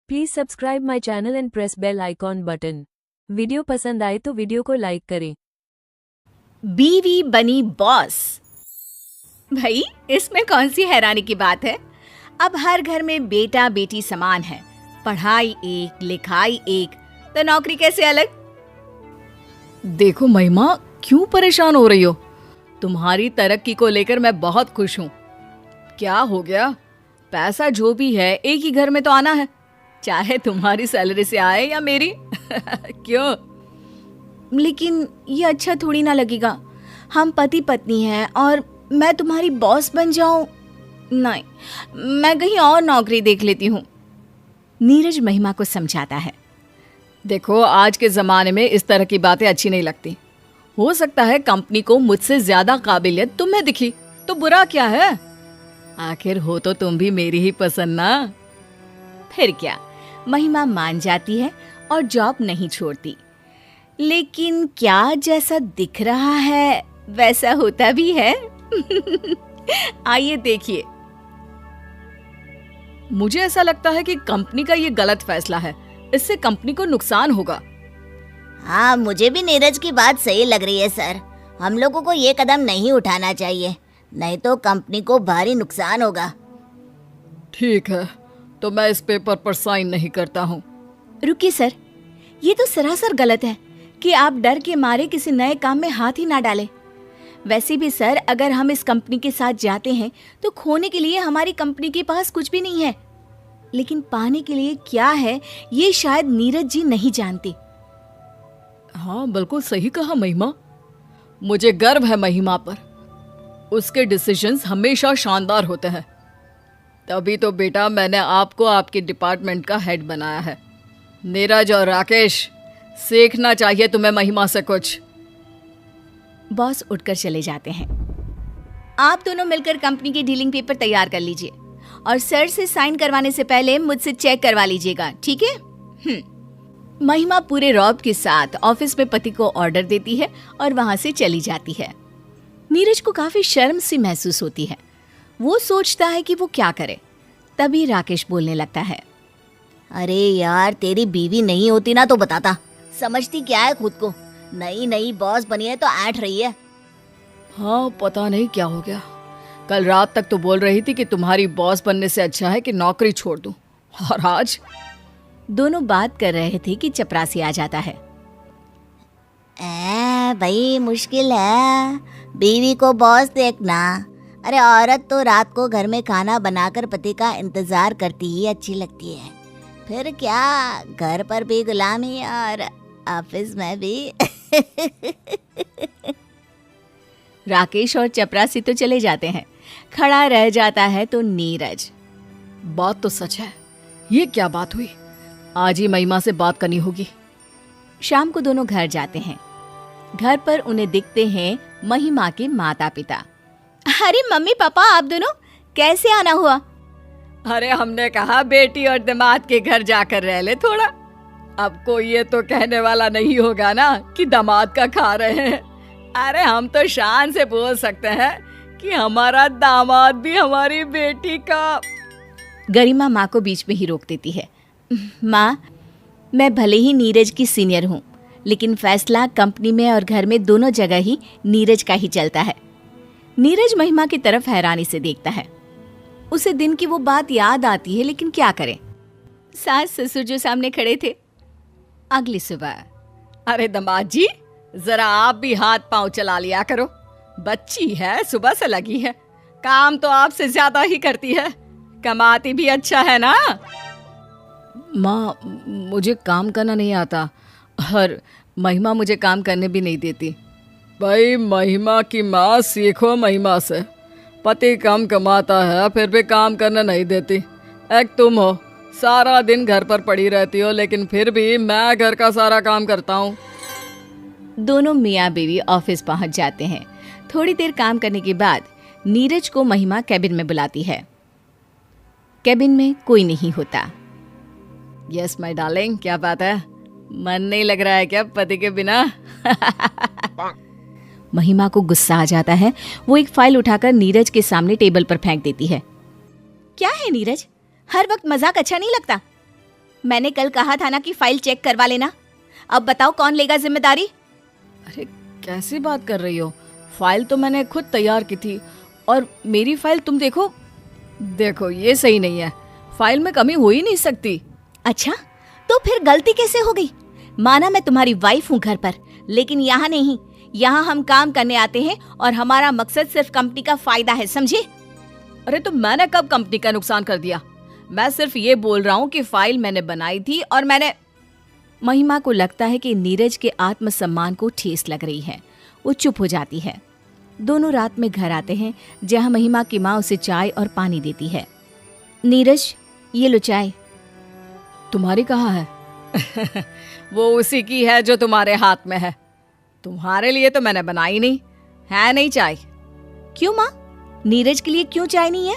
Please subscribe my channel and press bell icon button. Video पसंद आए तो video को लाइक करें। बीवी बनी बॉस। भाई इसमें कौन सी हैरानी की बात है। अब हर घर में बेटा बेटी समान है, पढ़ाई एक लिखाई एक, तो नौकरी कैसे अलग। देखो महिमा, क्यों परेशान हो रही हो? तुम्हारी तरक्की को लेकर मैं बहुत खुश हूँ। क्या हो गया? पैसा जो भी है एक ही घर में तो आना है, चाहे तुम्हारी सैलरी से आए या मेरी। क्यों? लेकिन ये अच्छा थोड़ी ना लगेगा। हम पति पत्नी हैं और मैं तुम्हारी बॉस बन जाऊं? नहीं, मैं कहीं और नौकरी देख लेती हूँ। नीरज महिमा को समझाता है। देखो, आज के ज़माने में इस तरह की बातें अच्छी नहीं लगती। हो सकता है कंपनी को मुझसे ज़्यादा काबिलियत तुम्हें दिखी, तो बुरा क्या है? आखिर हो तो तुम भी मेरी ही पसंद ना। फिर क्या, महिमा मान जाती है और जॉब नहीं छोड़ती। लेकिन क्या जैसा दिख रहा है वैसा होता भी है? आइए देखिए। मुझे ऐसा लगता है कि कंपनी का ये गलत फैसला है, इससे कंपनी को नुकसान होगा। हाँ, मुझे भी नीरज की बात सही लग रही है सर। हम लोगों को ये कदम नहीं उठाना चाहिए, नहीं तो कंपनी को भारी नुकसान होगा। ठीक है, तो मैं इस पेपर पर साइन नहीं करता हूँ। रुकिए सर, ये तो सरासर गलत है कि आप डर के मारे किसी नए काम में हाथ ही ना डालें। वैसे भी सर, अगर हम इस कंपनी के साथ जाते हैं तो खोने के लिए हमारी कंपनी के पास कुछ भी नहीं है, लेकिन पाने के लिए क्या है ये शायद नीरज जी नहीं जानते। हाँ, बिल्कुल सही कहा महिमा। मुझे गर्व है महिमा पर। उसके डिसीजंस हमेशा शानदार होते हैं। तभी तो बेटा मैंने आपको आपके डिपार्टमेंट का हेड बनाया है। नीरज और राकेश, सीखना चाहिए तुम्हें महिमा से कुछ। बॉस उठकर चले जाते हैं। आप दोनों मिलकर कंपनी के डीलिंग पेपर तैयार कर लीजिए और सर से साइन करवाने से पहले मुझसे चेक करवा लीजिएगा, ठीक है? महिमा पूरे रौब के साथ ऑफिस में पति को ऑर्डर देती है और वहां से चली जाती है। नीरज को काफी शर्म सी महसूस होती है। वो सोचता है कि वो क्या करे। तभी राकेश बोलने लगता है। अरे यार, तेरी बीवी नहीं होती ना तो बताता। समझती क्या है खुद को, नई नई बॉस बनी है तो ऐंठ रही है। हाँ, पता नहीं क्या हो गया। कल रात तक तो बोल रही थी कि तुम्हारी बॉस बनने से अच्छा है कि नौकरी छोड़ दूं, और आज? दोनों बात कर रहे थे कि चपरासी आ जाता है। भाई मुश्किल है, बीवी को बॉस देखना। अरे औरत तो रात को घर में खाना बनाकर पति का इंतजार करती ही अच्छी लगती है। फिर क्या, घर पर भी गुलामी और ऑफिस में भी। राकेश और चपरासी तो चले जाते हैं। खड़ा रह जाता है तो नीरज। बात तो सच है। ये क्या बात हुई? आज ही महिमा से बात करनी होगी। शाम को दोनों घर जाते हैं। घर पर उन्हें दिखते हैं महिमा के माता पिता। अरे मम्मी पापा, आप दोनों कैसे आना हुआ? अरे हमने कहा बेटी और दामाद के घर जाकर रह ले थोड़ा। अब कोई ये तो कहने वाला नहीं होगा ना कि दामाद का खा रहे हैं। अरे हम तो शान से बोल सकते हैं कि हमारा दामाद भी हमारी बेटी का। गरिमा माँ को बीच में ही रोक देती है। माँ, मैं भले ही नीरज की सीनियर हूँ, लेकिन फैसला कंपनी में और घर में दोनों जगह ही नीरज का ही चलता है। नीरज महिमा की तरफ हैरानी से देखता है। उसे दिन की वो बात याद आती है, लेकिन क्या करे, सास ससुर जो सामने खड़े थे। अगली सुबह। अरे दामाद जी, जरा आप भी हाथ पांव चला लिया करो। बच्ची है, सुबह से लगी है, काम तो आपसे ज्यादा ही करती है, कमाती भी अच्छा है ना। माँ, मुझे काम करना नहीं आता और महिमा मुझे काम करने भी नहीं देती। भाई महिमा की माँ, सीखो महिमा से। पति कम कमाता है फिर भी काम करने नहीं देती। एक तुम हो, सारा दिन घर पर पड़ी रहती हो, लेकिन फिर भी मैं घर का सारा काम करता हूँ। दोनों मियाँ बीवी ऑफिस पहुंच जाते हैं। थोड़ी देर काम करने के बाद नीरज को महिमा कैबिन में बुलाती है। कैबिन में कोई नहीं होता। यस माय डार्लिंग, क्या बात है? मन नहीं लग रहा है क्या पति के बिना? महिमा को गुस्सा आ जाता है। वो एक फाइल उठाकर नीरज के सामने टेबल पर फेंक देती है। क्या है नीरज, हर वक्त मजाक अच्छा नहीं लगता। मैंने कल कहा था ना कि फाइल चेक करवा लेना। अब बताओ कौन लेगा जिम्मेदारी? अरे कैसी बात कर रही हो? फाइल तो मैंने खुद तैयार की थी और मेरी फाइल तुम देखो। देखो ये सही नहीं है, फाइल में कमी हो ही नहीं सकती। अच्छा, तो फिर गलती कैसे हो गई? माना मैं तुम्हारी वाइफ हूँ घर पर, लेकिन यहाँ नहीं। यहाँ हम काम करने आते हैं और हमारा मकसद सिर्फ कंपनी का फायदा है, समझे? अरे तो मैंने कब कंपनी का नुकसान कर दिया? मैं सिर्फ ये बोल रहा हूँ कि फाइल मैंने बनाई थी और मैंने। महिमा को लगता है कि नीरज के आत्मसम्मान को ठेस लग रही है। वो चुप हो जाती है। दोनों रात में घर आते हैं, जहाँ महिमा की माँ उसे चाय और पानी देती है। नीरज, ये लो चाय। तुम्हारी कहाँ है? वो उसी की है जो तुम्हारे हाथ में है। तुम्हारे लिए तो मैंने बनाई नहीं है, नहीं चाय। क्यों माँ? नीरज के लिए क्यों चाय नहीं है?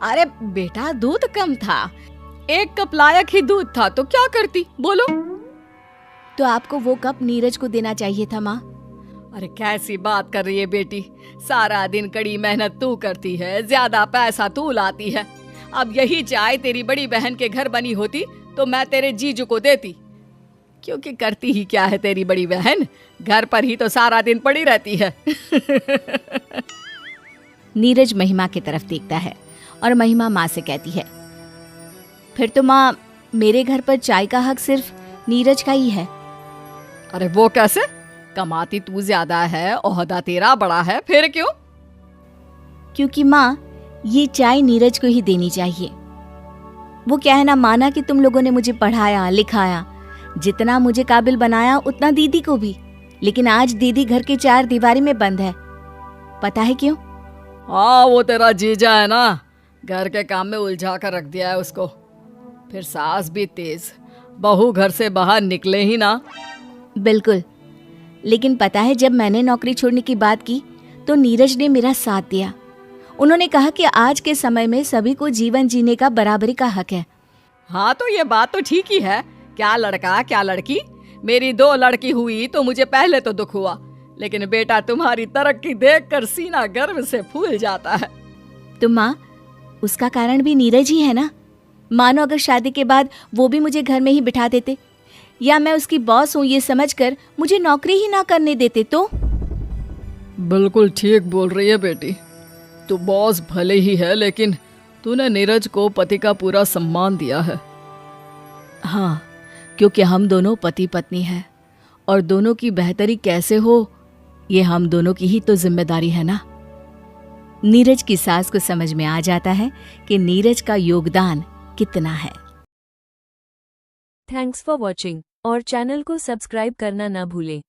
अरे बेटा, दूध कम था, 1 कप लायक ही दूध था, तो क्या करती बोलो? तो आपको वो कप नीरज को देना चाहिए था माँ। अरे कैसी बात कर रही है बेटी, सारा दिन कड़ी मेहनत तू करती है, ज्यादा पैसा तू लाती है। अब यही चाय तेरी बड़ी बहन के घर बनी होती तो मैं तेरे जीजू को देती, क्योंकि करती ही क्या है तेरी बड़ी बहन, घर पर ही तो सारा दिन पड़ी रहती है। नीरज महिमा की तरफ देखता है और महिमा माँ से कहती है, फिर तो माँ, मेरे घर पर चाय का हक सिर्फ नीरज का ही है। अरे वो कैसे? कमाती तू ज्यादा है, ओहदा तेरा बड़ा है, फिर क्यों? क्योंकि माँ, ये चाय नीरज को ही देनी चाहिए। वो कहना माना कि तुम लोगों ने मुझे पढ़ाया लिखाया, जितना मुझे काबिल बनाया उतना दीदी को भी, लेकिन आज दीदी घर के 4 दीवारी में बंद है। पता है क्यों? हाँ, वो तेरा जीजा है ना, घर के काम में उलझा कर रख दिया है उसको। फिर सास भी तेज, बहू घर से बाहर निकले ही ना। बिल्कुल, लेकिन पता है जब मैंने नौकरी छोड़ने की बात की तो नीरज ने मेरा साथ दिया। उन्होंने कहा कि आज के समय में सभी को जीवन जीने का बराबरी का हक है। हाँ तो ये बात तो ठीक ही है, क्या लड़का क्या लड़की। मेरी 2 लड़की हुई तो मुझे पहले तो दुख हुआ, लेकिन बेटा तुम्हारी तरक्की देखकर सीना गर्व से फूल जाता है। तो माँ, उसका कारण भी नीरज ही है ना। मानो अगर शादी के बाद वो भी मुझे घर में ही बिठा देते, या मैं उसकी बॉस हूँ ये समझकर मुझे नौकरी ही ना करने देते तो। बिल्कुल ठीक बोल रही है बेटी, तू बॉस भले ही है, लेकिन तूने नीरज को पति का पूरा सम्मान दिया है। हाँ, क्योंकि हम दोनों पति पत्नी हैं और दोनों की बेहतरी कैसे हो ये हम दोनों की ही तो जिम्मेदारी है ना। नीरज की सास को समझ में आ जाता है कि नीरज का योगदान कितना है। थैंक्स फॉर वॉचिंग और चैनल को सब्सक्राइब करना ना भूलें।